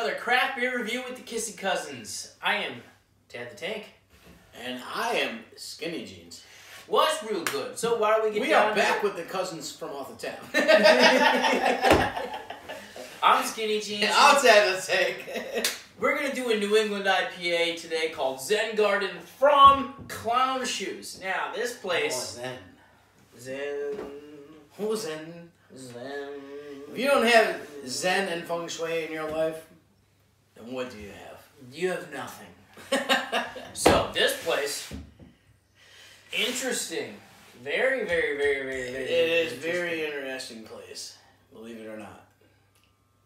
another craft beer review with the Kissy Cousins. I am Tad the Tank. And I am Skinny Jeans. Was real good. So why don't we get down We are back with the cousins from off the town. I'm Skinny Jeans. I'm Tad the Tank. We're going to do a New England IPA today called Zen Garden from Clown Shoes. Now, this place... Zen. Zen. Who's Zen? Zen. If you don't have Zen and Feng Shui in your life, then what do you have? You have nothing. So, this place... Interesting. Very, very, very, very, very It is a very interesting place, believe it or not.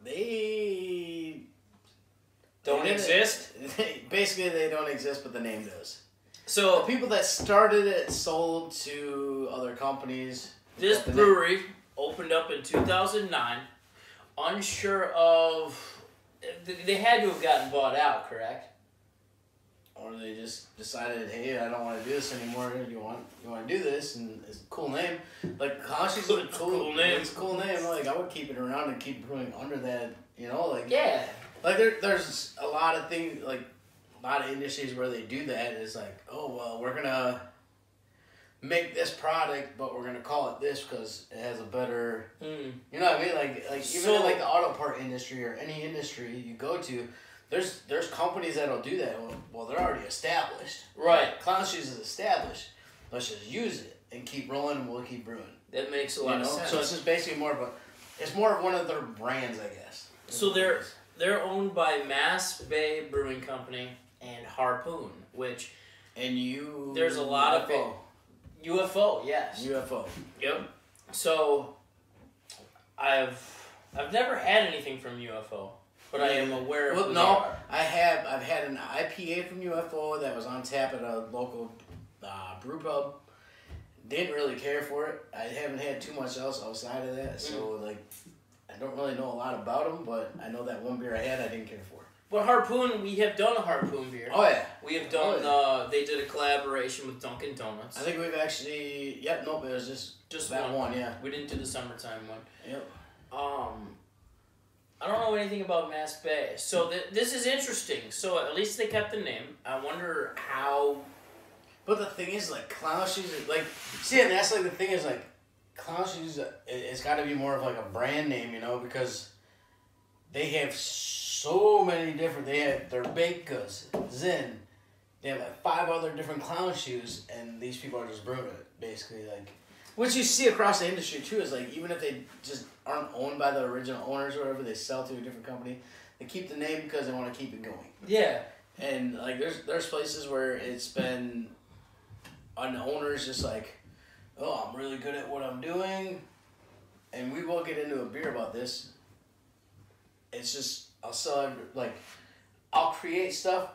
They... Don't exist? Basically, they don't exist, but the name does. So, the people that started it sold to other companies. This brewery opened up in 2009. Unsure of... They had to have gotten bought out, correct? Or they just decided, hey, I don't want to do this anymore. You want to do this, and it's a cool name. Like Clown Shoes is a cool name. It's a cool name. Like I would keep it around and keep brewing under that. You know, like yeah. Like there's a lot of things, like a lot of industries where they do that. It's like, oh well, we're gonna make this product, but we're gonna call it this because it has a better. You know what I mean? Like even in like the auto part industry or any industry you go to. There's companies that'll do that. Well, they're already established. Right. Clown Shoes is established. Let's just use it and keep rolling, and we'll keep brewing. That makes a lot of sense. So it's just basically it's more of one of their brands, I guess. So they're owned by Mass Bay Brewing Company and Harpoon, which there's a lot of UFO, yes. UFO. Yep. So I've never had anything from UFO. But I am aware of who they are. I've had an IPA from UFO that was on tap at a local brew pub. Didn't really care for it. I haven't had too much else outside of that, so like I don't really know a lot about them. But I know that one beer I had, I didn't care for. But Harpoon, we have done a Harpoon beer. Oh yeah, we have done. They did a collaboration with Dunkin' Donuts. I think we've actually. Yep, nope. It was just that one. Yeah, we didn't do the summertime one. Yep. I don't know anything about Mass Bay, so this is interesting. So at least they kept the name. I wonder how. But the thing is, like Clown Shoes, like see, and that's like the thing is like Clown Shoes. It's got to be more of like a brand name, you know, because they have so many different. They have their baked goods, Zen. They have like 5 other different Clown Shoes, and these people are just brewing it basically like. What you see across the industry too is like even if they just aren't owned by the original owners or whatever, they sell to a different company. They keep the name because they want to keep it going. Yeah. And like there's places where it's been an owner's just like, oh, I'm really good at what I'm doing, and we will get into a beer about this. It's just I'll create stuff.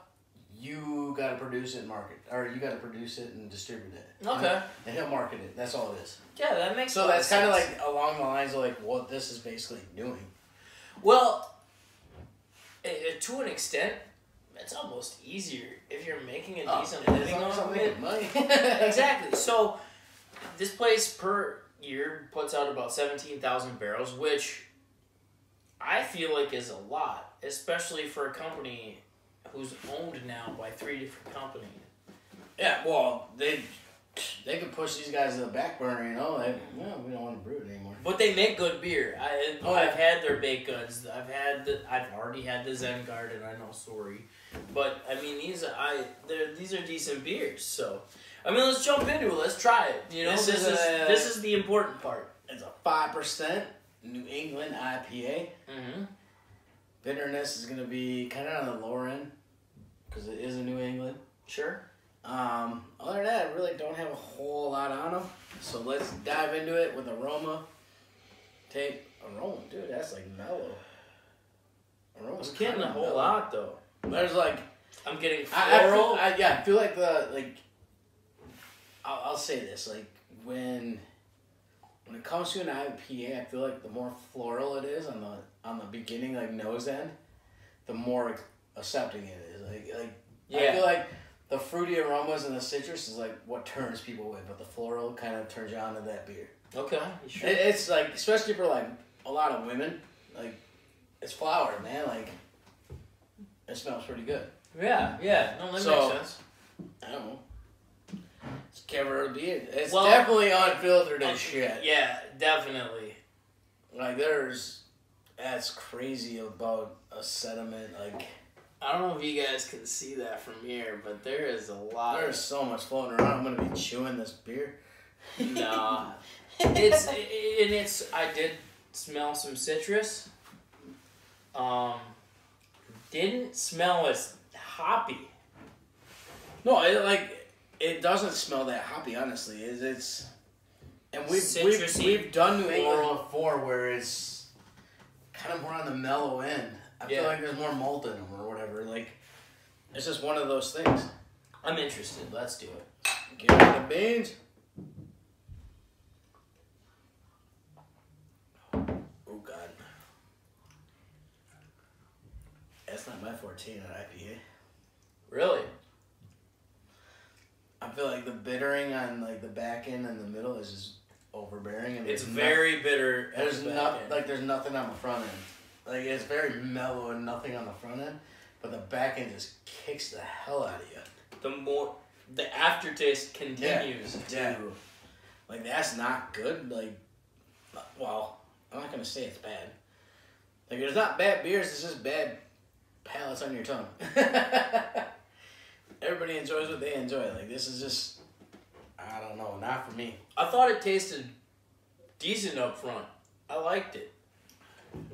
You gotta produce it and market, or you gotta produce it and distribute it. Okay. And he'll market it. That's all it is. Yeah, that makes sense. So that's kind of like along the lines of like what this is basically doing. Well, to an extent, it's almost easier if you're making a decent living on it. Money. Exactly. So this place per year puts out about 17,000 barrels, which I feel like is a lot, especially for a company who's owned now by 3 different companies. Yeah, well, they could push these guys to the back burner, you know. Like, no, we don't want to brew it anymore. But they make good beer. I've had their baked goods. I've already had the Zen Garden. I know, sorry, but I mean these are decent beers. So I mean, let's jump into it. Let's try it. You know, this is the important part. It's a 5% New England IPA. Bitterness is gonna be kind of on the lower end because it is a New England. Sure. Other than that, I really don't have a whole lot on them. So let's dive into it with aroma. Take aroma, dude. That's like mellow. Aroma's getting a whole lot though. There's like I'm getting floral. I feel like I'll say this like when it comes to an IPA, I feel like the more floral it is on the beginning, like nose end, the more accepting it is. I feel like the fruity aromas and the citrus is like what turns people away, but the floral kind of turns you on to that beer. Okay, sure. It's like, especially for like a lot of women, like it's flower, man. Like it smells pretty good. Yeah, yeah. No, that makes sense. I don't know. It's cover of beer. It's definitely unfiltered as shit. Yeah, definitely. Like, that's crazy about a sediment. Like, I don't know if you guys can see that from here, but there is a lot. There's so much floating around. I'm gonna be chewing this beer. Nah. I did smell some citrus. Didn't smell as hoppy. No, it doesn't smell that hoppy, honestly. It's and we've done New England before where it's kind of more on the mellow end. I feel like there's more malt in them or whatever. Like, it's just one of those things. I'm interested. Let's do it. Give me the beans. Oh God, that's not my forte on IPA. Really? I feel like the bittering on like the back end and the middle is just overbearing. And it's very bitter. There's there's nothing on the front end. Like, it's very mellow and nothing on the front end, but the back end just kicks the hell out of you. The aftertaste continues. Yeah. Like, that's not good. Like, well, I'm not gonna say it's bad. Like, there's not bad beers. It's just bad palates on your tongue. Everybody enjoys what they enjoy. Like, this is just, I don't know, not for me. I thought it tasted decent up front. I liked it.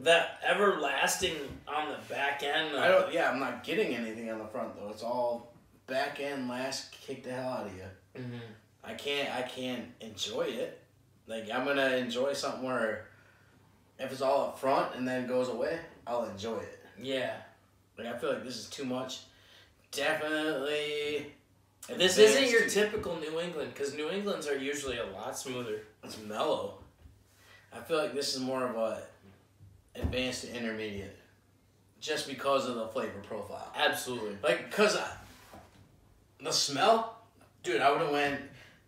That everlasting on the back end. I'm not getting anything on the front though. It's all back end, last, kick the hell out of you. Mm-hmm. I can't enjoy it. Like, I'm gonna enjoy something where if it's all up front and then goes away, I'll enjoy it. Yeah. Like, I feel like this is too much. Definitely. This isn't your typical New England, because New Englands are usually a lot smoother. It's mellow. I feel like this is more of a advanced to intermediate, just because of the flavor profile. Absolutely. Like, cause the smell, dude, I would have went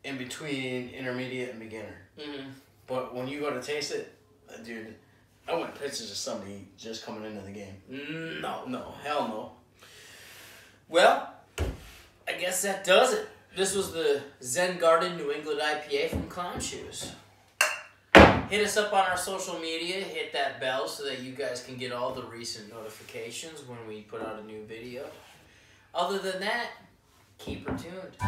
in between intermediate and beginner. Mm-hmm. But when you go to taste it, dude, I want pictures of somebody just coming into the game. No, hell no. Well, I guess that does it. This was the Zen Garden New England IPA from Clown Shoes. Hit us up on our social media. Hit that bell so that you guys can get all the recent notifications when we put out a new video. Other than that, keep her tuned.